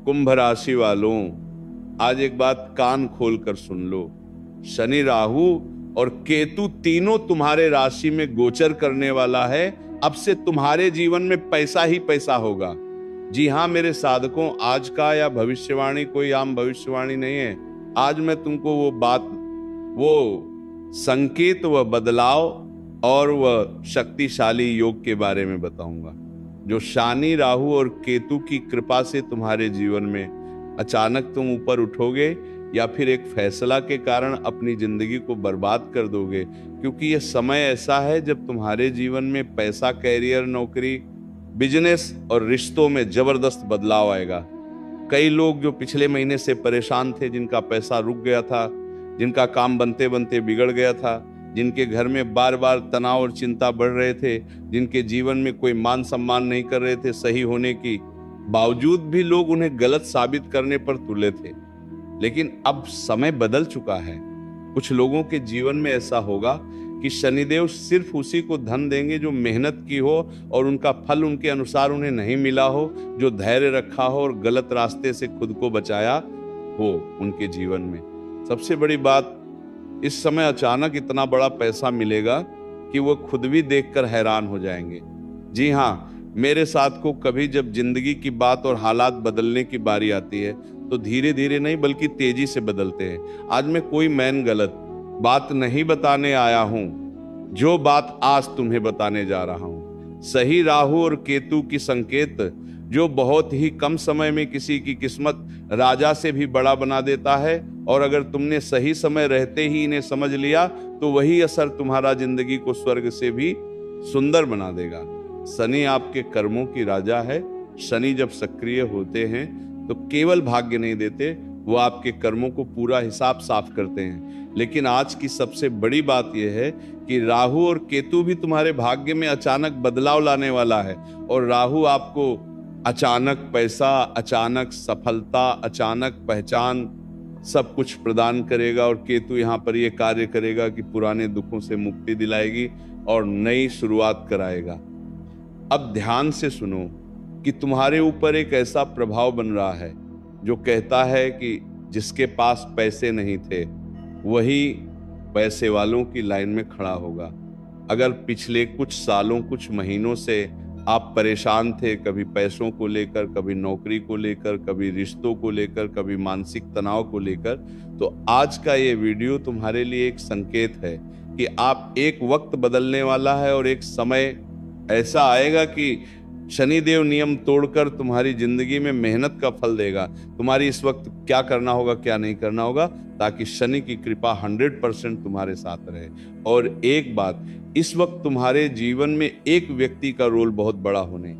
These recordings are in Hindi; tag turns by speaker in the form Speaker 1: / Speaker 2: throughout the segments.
Speaker 1: कुंभ राशि वालों, आज एक बात कान खोल कर सुन लो। शनि, राहु और केतु तीनों तुम्हारे राशि में गोचर करने वाला है। अब से तुम्हारे जीवन में पैसा ही पैसा होगा। जी हाँ मेरे साधकों, आज का या भविष्यवाणी कोई आम भविष्यवाणी नहीं है। आज मैं तुमको वो बात, वो संकेत, वह बदलाव और वह शक्तिशाली योग के बारे में बताऊंगा जो शनि, राहु और केतु की कृपा से तुम्हारे जीवन में अचानक तुम ऊपर उठोगे या फिर एक फैसला के कारण अपनी जिंदगी को बर्बाद कर दोगे। क्योंकि यह समय ऐसा है जब तुम्हारे जीवन में पैसा, कैरियर, नौकरी, बिजनेस और रिश्तों में जबरदस्त बदलाव आएगा। कई लोग जो पिछले महीने से परेशान थे, जिनका पैसा रुक गया था, जिनका काम बनते बनते बिगड़ गया था, जिनके घर में बार बार तनाव और चिंता बढ़ रहे थे, जिनके जीवन में कोई मान सम्मान नहीं कर रहे थे सही होने की बावजूद भी लोग उन्हें गलत साबित करने पर तुले थे। लेकिन अब समय बदल चुका है। कुछ लोगों के जीवन में ऐसा होगा कि शनिदेव सिर्फ उसी को धन देंगे जो मेहनत की हो और उनका फल उनके अनुसार उन्हें नहीं मिला हो, जो धैर्य रखा हो और गलत रास्ते से खुद को बचाया हो उनके जीवन में। सबसे बड़ी बात, इस समय अचानक इतना बड़ा पैसा मिलेगा कि वो खुद भी देखकर हैरान हो जाएंगे। जी हाँ मेरे साथ को कभी जब जिंदगी की बात और हालात बदलने की बारी आती है तो धीरे धीरे नहीं बल्कि तेजी से बदलते हैं। आज मैं कोई मैन गलत बात नहीं बताने आया हूं, जो बात आज तुम्हें बताने जा रहा हूं सही राहु और केतु की संकेत जो बहुत ही कम समय में किसी की किस्मत राजा से भी बड़ा बना देता है। और अगर तुमने सही समय रहते ही इन्हें समझ लिया तो वही असर तुम्हारा जिंदगी को स्वर्ग से भी सुंदर बना देगा। शनि आपके कर्मों की राजा है। शनि जब सक्रिय होते हैं तो केवल भाग्य नहीं देते, वो आपके कर्मों को पूरा हिसाब साफ करते हैं। लेकिन आज की सबसे बड़ी बात यह है कि राहु और केतु भी तुम्हारे भाग्य में अचानक बदलाव लाने वाला है। और राहु आपको अचानक पैसा, अचानक सफलता, अचानक पहचान सब कुछ प्रदान करेगा। और केतु यहाँ पर यह कार्य करेगा कि पुराने दुखों से मुक्ति दिलाएगी और नई शुरुआत कराएगा। अब ध्यान से सुनो कि तुम्हारे ऊपर एक ऐसा प्रभाव बन रहा है जो कहता है कि जिसके पास पैसे नहीं थे वही पैसे वालों की लाइन में खड़ा होगा। अगर पिछले कुछ सालों, कुछ महीनों से आप परेशान थे, कभी पैसों को लेकर, कभी नौकरी को लेकर, कभी रिश्तों को लेकर, कभी मानसिक तनाव को लेकर, तो आज का ये वीडियो तुम्हारे लिए एक संकेत है कि आप एक वक्त बदलने वाला है और एक समय ऐसा आएगा कि शनिदेव नियम तोड़कर तुम्हारी जिंदगी में मेहनत का फल देगा। तुम्हारी इस वक्त क्या करना होगा, क्या नहीं करना होगा, ताकि शनि की कृपा 100% तुम्हारे साथ रहे। और एक बात, इस वक्त तुम्हारे जीवन में एक व्यक्ति का रोल बहुत बड़ा होने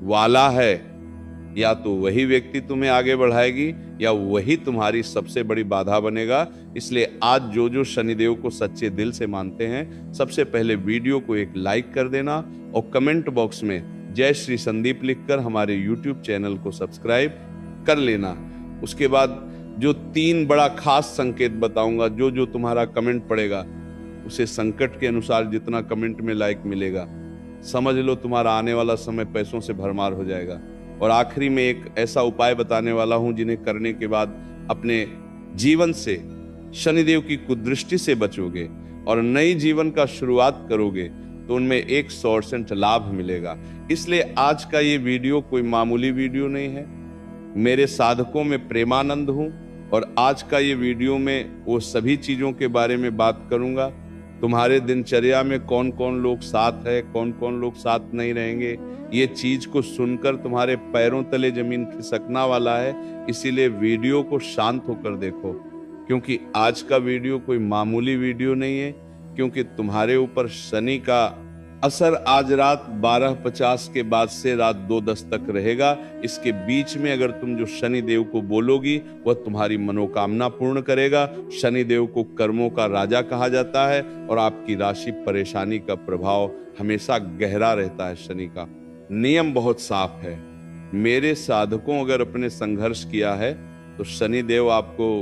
Speaker 1: वाला है। या तो वही व्यक्ति तुम्हें आगे बढ़ाएगी या वही तुम्हारी सबसे बड़ी बाधा बनेगा। इसलिए आज जो जो शनिदेव को सच्चे दिल से मानते हैं, सबसे पहले वीडियो को एक लाइक कर देना और कमेंट बॉक्स में जय श्री संदीप लिखकर हमारे YouTube चैनल को सब्सक्राइब कर लेना। उसके बाद जो 3 बड़ा खास संकेत बताऊंगा, जो जो तुम्हारा कमेंट पड़ेगा उसे संकट के अनुसार जितना कमेंट में लाइक मिलेगा, समझ लो तुम्हारा आने वाला समय पैसों से भरमार हो जाएगा। और आखिरी में एक ऐसा उपाय बताने वाला हूं जिन्हें करने के बाद अपने जीवन से शनिदेव की कुदृष्टि से बचोगे और नई जीवन का शुरुआत करोगे तो उनमें 100% लाभ मिलेगा। इसलिए आज का ये वीडियो कोई मामूली वीडियो नहीं है। मेरे साधकों में प्रेमानंद हूं और आज का ये वीडियो में वो सभी चीजों के बारे में बात करूंगा। तुम्हारे दिनचर्या में कौन कौन लोग साथ है, कौन कौन लोग साथ नहीं रहेंगे, ये चीज को सुनकर तुम्हारे पैरों तले जमीन खिसकना वाला है। इसीलिए वीडियो को शांत होकर देखो, क्योंकि आज का वीडियो कोई मामूली वीडियो नहीं है। क्योंकि तुम्हारे ऊपर शनि का असर आज रात 12:50 के बाद से रात 2:10 तक रहेगा। इसके बीच में अगर तुम जो शनि देव को बोलोगी वह तुम्हारी मनोकामना पूर्ण करेगा। शनि देव को कर्मों का राजा कहा जाता है और आपकी राशि परेशानी का प्रभाव हमेशा गहरा रहता है। शनि का नियम बहुत साफ है। मेरे साधकों अगर अपने संघर्ष किया है तो शनि देव आपको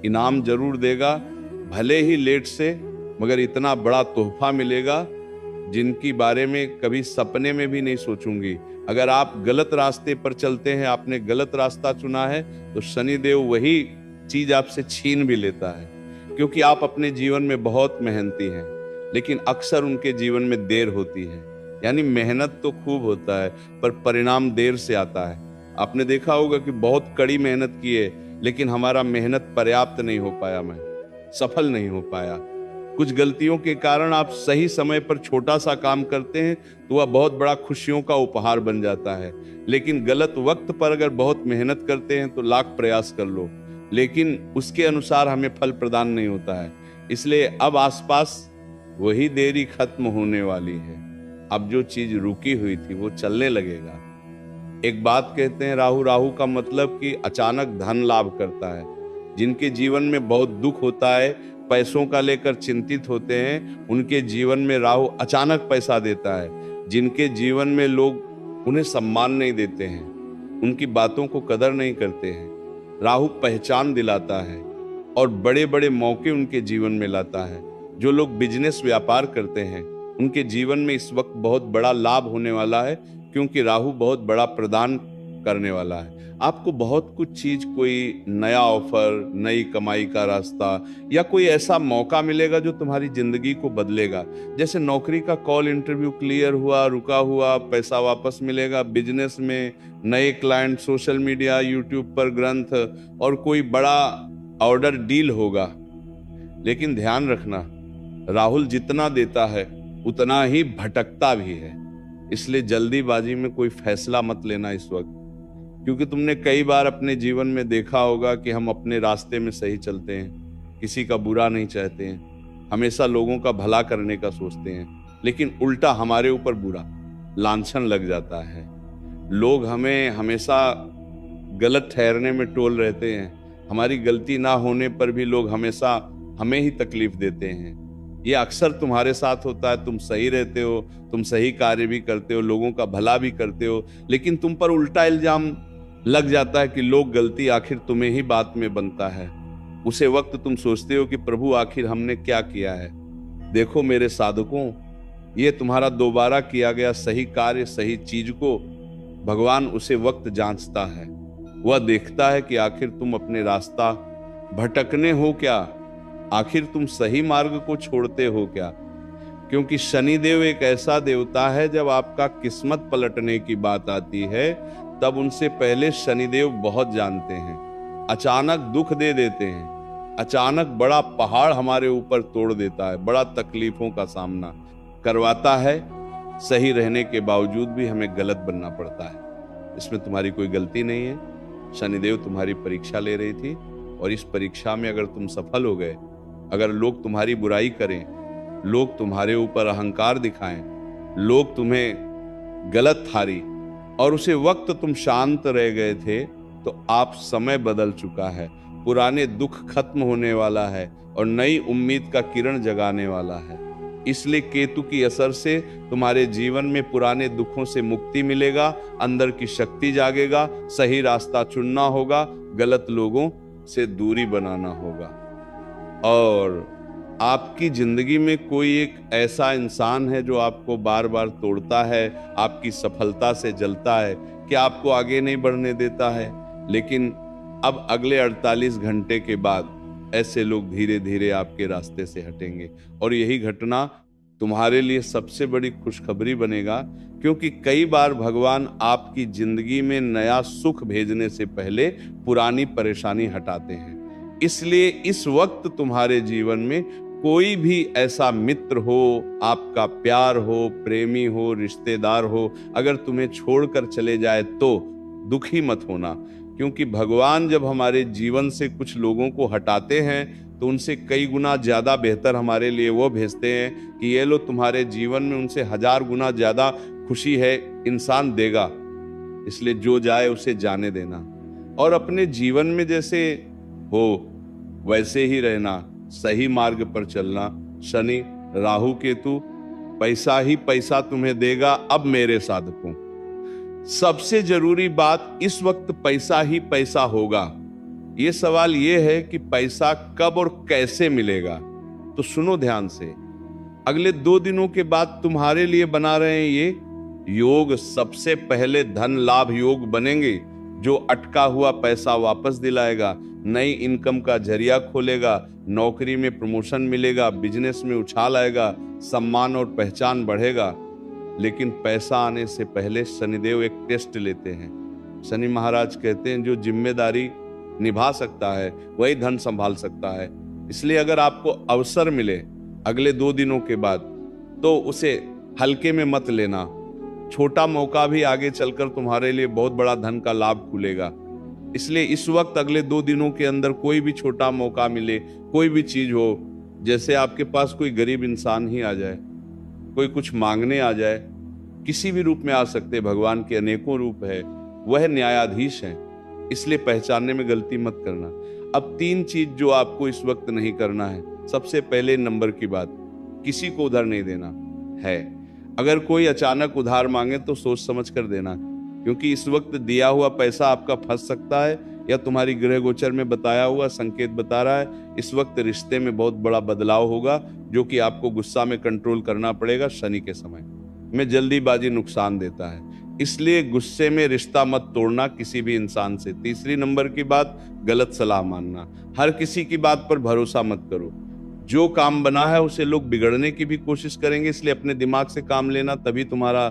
Speaker 1: इनाम जरूर देगा, भले ही लेट से, मगर इतना बड़ा तोहफा मिलेगा जिनकी बारे में कभी सपने में भी नहीं सोचूंगी। अगर आप गलत रास्ते पर चलते हैं, आपने गलत रास्ता चुना है, तो शनिदेव वही चीज आपसे छीन भी लेता है, क्योंकि आप अपने जीवन में बहुत मेहनती हैं, लेकिन अक्सर उनके जीवन में देर होती है। यानी मेहनत तो खूब होता है, पर परिणाम देर से आता है। आपने देखा होगा कि बहुत कड़ी मेहनत की है, लेकिन हमारा मेहनत पर्याप्त नहीं हो पाया, मैं सफल नहीं हो पाया। कुछ गलतियों के कारण आप सही समय पर छोटा सा काम करते हैं तो वह बहुत बड़ा खुशियों का उपहार बन जाता है, लेकिन गलत वक्त पर अगर बहुत मेहनत करते हैं तो लाख प्रयास कर लो, लेकिन उसके अनुसार हमें फल प्रदान नहीं होता है। इसलिए अब आसपास वही देरी खत्म होने वाली है। अब जो चीज रुकी हुई थी वो चलने लगेगा। एक बात कहते हैं, राहु, राहु का मतलब कि अचानक धन लाभ करता है। जिनके जीवन में बहुत दुख होता है, पैसों का लेकर चिंतित होते हैं, उनके जीवन में राहु अचानक पैसा देता है। जिनके जीवन में लोग उन्हें सम्मान नहीं देते हैं, उनकी बातों को कदर नहीं करते हैं, राहु पहचान दिलाता है और बड़े बड़े मौके उनके जीवन में लाता है। जो लोग बिजनेस व्यापार करते हैं, उनके जीवन में इस वक्त बहुत बड़ा लाभ होने वाला है, क्योंकि राहु बहुत बड़ा प्रदान करने वाला है। आपको बहुत कुछ चीज, कोई नया ऑफर, नई कमाई का रास्ता या कोई ऐसा मौका मिलेगा जो तुम्हारी जिंदगी को बदलेगा। जैसे नौकरी का कॉल इंटरव्यू क्लियर हुआ, रुका हुआ पैसा वापस मिलेगा, बिजनेस में नए क्लाइंट, सोशल मीडिया, यूट्यूब पर ग्रंथ और कोई बड़ा ऑर्डर डील होगा। लेकिन ध्यान रखना, राहुल जितना देता है उतना ही भटकता भी है। इसलिए जल्दीबाजी में कोई फैसला मत लेना इस वक्त, क्योंकि तुमने कई बार अपने जीवन में देखा होगा कि हम अपने रास्ते में सही चलते हैं, किसी का बुरा नहीं चाहते हैं, हमेशा लोगों का भला करने का सोचते हैं, लेकिन उल्टा हमारे ऊपर बुरा लांछन लग जाता है। लोग हमें हमेशा गलत ठहरने में टोल रहते हैं। हमारी गलती ना होने पर भी लोग हमेशा हमें ही तकलीफ देते हैं। ये अक्सर तुम्हारे साथ होता है। तुम सही रहते हो, तुम सही कार्य भी करते हो, लोगों का भला भी करते हो, लेकिन तुम पर उल्टा इल्जाम लग जाता है कि लोग गलती आखिर तुम्हें ही बात में बनता है। उसे वक्त तुम सोचते हो कि प्रभु आखिर हमने क्या किया है। देखो मेरे साधकों, ये तुम्हारा दोबारा किया गया सही कार्य, सही चीज को भगवान उसे वक्त जांचता है। वह देखता है कि आखिर तुम अपने रास्ता भटकने हो क्या, आखिर तुम सही मार्ग को छोड़ते हो क्या। क्योंकि शनिदेव एक ऐसा देवता है, जब आपका किस्मत पलटने की बात आती है तब उनसे पहले शनिदेव बहुत जानते हैं। अचानक दुख दे देते हैं, अचानक बड़ा पहाड़ हमारे ऊपर तोड़ देता है, बड़ा तकलीफों का सामना करवाता है। सही रहने के बावजूद भी हमें गलत बनना पड़ता है। इसमें तुम्हारी कोई गलती नहीं है। शनिदेव तुम्हारी परीक्षा ले रही थी, और इस परीक्षा में अगर तुम सफल हो गए, अगर लोग तुम्हारी बुराई करें, लोग तुम्हारे ऊपर अहंकार दिखाएं, लोग तुम्हें गलत थारी और उसे वक्त तुम शांत रह गए थे, तो आप समय बदल चुका है। पुराने दुख खत्म होने वाला है और नई उम्मीद का किरण जगाने वाला है। इसलिए केतु की असर से तुम्हारे जीवन में पुराने दुखों से मुक्ति मिलेगा, अंदर की शक्ति जागेगा, सही रास्ता चुनना होगा, गलत लोगों से दूरी बनाना होगा। और आपकी जिंदगी में कोई एक ऐसा इंसान है जो आपको बार बार तोड़ता है, आपकी सफलता से जलता है, कि आपको आगे नहीं बढ़ने देता है। लेकिन अब अगले 48 घंटे के बाद ऐसे लोग धीरे धीरे आपके रास्ते से हटेंगे, और यही घटना तुम्हारे लिए सबसे बड़ी खुशखबरी बनेगा, क्योंकि कई बार भगवान आपकी जिंदगी में नया सुख भेजने से पहले पुरानी परेशानी हटाते हैं। इसलिए इस वक्त तुम्हारे जीवन में कोई भी ऐसा मित्र हो, आपका प्यार हो, प्रेमी हो, रिश्तेदार हो, अगर तुम्हें छोड़कर चले जाए तो दुखी मत होना, क्योंकि भगवान जब हमारे जीवन से कुछ लोगों को हटाते हैं तो उनसे कई गुना ज्यादा बेहतर हमारे लिए वो भेजते हैं कि ये लो, तुम्हारे जीवन में उनसे 1000 गुना ज्यादा खुशी है इंसान देगा। इसलिए जो जाए उसे जाने देना, और अपने जीवन में जैसे हो वैसे ही रहना, सही मार्ग पर चलना। शनि, राहु, केतु पैसा ही पैसा तुम्हें देगा। अब मेरे साधकों, सबसे जरूरी बात, इस वक्त पैसा ही पैसा होगा। ये सवाल ये है कि पैसा कब और कैसे मिलेगा। तो सुनो ध्यान से, अगले 2 दिनों के बाद तुम्हारे लिए बना रहे हैं योग सबसे पहले धन लाभ योग बनेंगे, जो अटका हुआ पैसा वापस दिलाएगा, नई इनकम का जरिया खोलेगा, नौकरी में प्रमोशन मिलेगा, बिजनेस में उछाल आएगा, सम्मान और पहचान बढ़ेगा। लेकिन पैसा आने से पहले शनिदेव एक टेस्ट लेते हैं। शनि महाराज कहते हैं जो जिम्मेदारी निभा सकता है वही धन संभाल सकता है। इसलिए अगर आपको अवसर मिले अगले 2 दिनों के बाद तो उसे हल्के में मत लेना। छोटा मौका भी आगे चलकर तुम्हारे लिए बहुत बड़ा धन का लाभ खुलेगा। इसलिए इस वक्त अगले 2 दिनों के अंदर कोई भी छोटा मौका मिले, कोई भी चीज हो, जैसे आपके पास कोई गरीब इंसान ही आ जाए, कोई कुछ मांगने आ जाए, किसी भी रूप में आ सकते, भगवान के अनेकों रूप है, वह न्यायाधीश हैं। इसलिए पहचानने में गलती मत करना। अब 3 चीज जो आपको इस वक्त नहीं करना है। सबसे पहले नंबर की बात, किसी को उधार नहीं देना है। अगर कोई अचानक उधार मांगे तो सोच समझ कर देना, क्योंकि इस वक्त दिया हुआ पैसा आपका फंस सकता है, या तुम्हारी ग्रह गोचर में बताया हुआ संकेत बता रहा है इस वक्त रिश्ते में बहुत बड़ा बदलाव होगा, जो कि आपको गुस्सा में कंट्रोल करना पड़ेगा। शनि के समय में जल्दीबाजी नुकसान देता है, इसलिए गुस्से में रिश्ता मत तोड़ना किसी भी इंसान से। तीसरी नंबर की बात, गलत सलाह मानना। हर किसी की बात पर भरोसा मत करो। जो काम बना है उसे लोग बिगड़ने की भी कोशिश करेंगे, इसलिए अपने दिमाग से काम लेना, तभी तुम्हारा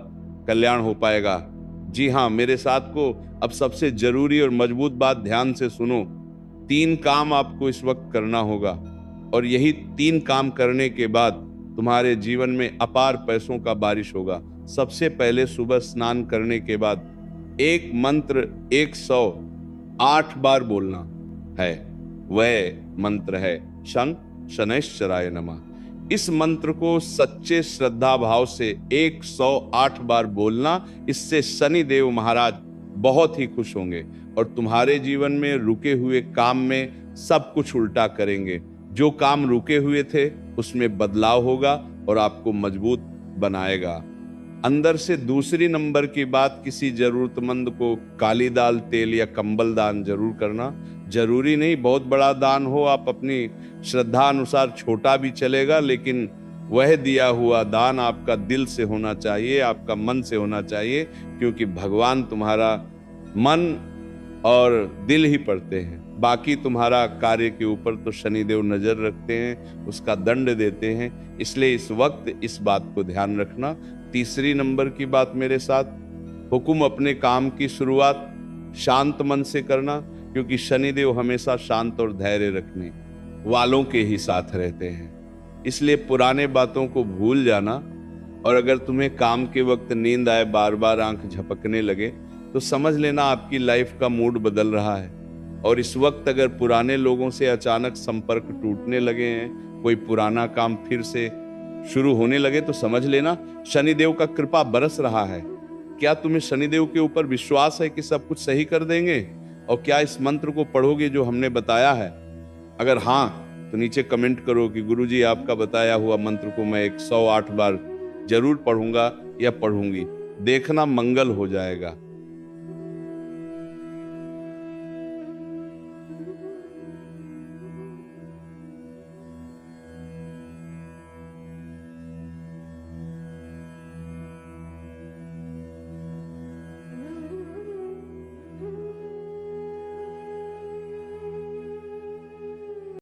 Speaker 1: कल्याण हो पाएगा। जी हाँ, मेरे साथ को अब सबसे जरूरी और मजबूत बात ध्यान से सुनो। 3 काम आपको इस वक्त करना होगा, और यही 3 काम करने के बाद तुम्हारे जीवन में अपार पैसों का बारिश होगा। सबसे पहले सुबह स्नान करने के बाद एक मंत्र 108 बार बोलना है। वह मंत्र है शन शनैश्चराय नमः। इस मंत्र को सच्चे श्रद्धा भाव से 108 बार बोलना, इससे शनि देव महाराज बहुत ही खुश होंगे और तुम्हारे जीवन में रुके हुए काम में सब कुछ उल्टा करेंगे। जो काम रुके हुए थे उसमें बदलाव होगा और आपको मजबूत बनाएगा अंदर से। दूसरी नंबर की बात, किसी जरूरतमंद को काली दाल, तेल या कंबल दान जरूर करना। जरूरी नहीं बहुत बड़ा दान हो, आप अपनी श्रद्धा अनुसार छोटा भी चलेगा, लेकिन वह दिया हुआ दान आपका दिल से होना चाहिए, आपका मन से होना चाहिए, क्योंकि भगवान तुम्हारा मन और दिल ही पढ़ते हैं। बाकी तुम्हारा कार्य के ऊपर तो शनिदेव नजर रखते हैं, उसका दंड देते हैं। इसलिए इस वक्त इस बात को ध्यान रखना। तीसरी नंबर की बात मेरे साथ, हुकुम अपने काम की शुरुआत शांत मन से करना, क्योंकि शनिदेव हमेशा शांत और धैर्य रखने वालों के ही साथ रहते हैं। इसलिए पुराने बातों को भूल जाना, और अगर तुम्हें काम के वक्त नींद आए, बार बार आंख झपकने लगे, तो समझ लेना आपकी लाइफ का मूड बदल रहा है। और इस वक्त अगर पुराने लोगों से अचानक संपर्क टूटने लगे हैं, कोई पुराना काम फिर से शुरू होने लगे, तो समझ लेना शनिदेव का कृपा बरस रहा है। क्या तुम्हें शनिदेव के ऊपर विश्वास है कि सब कुछ सही कर देंगे? और क्या इस मंत्र को पढ़ोगे जो हमने बताया है? अगर हाँ, तो नीचे कमेंट करो कि गुरुजी आपका बताया हुआ मंत्र को मैं 108 बार जरूर पढ़ूंगा या पढ़ूंगी। देखना मंगल हो जाएगा।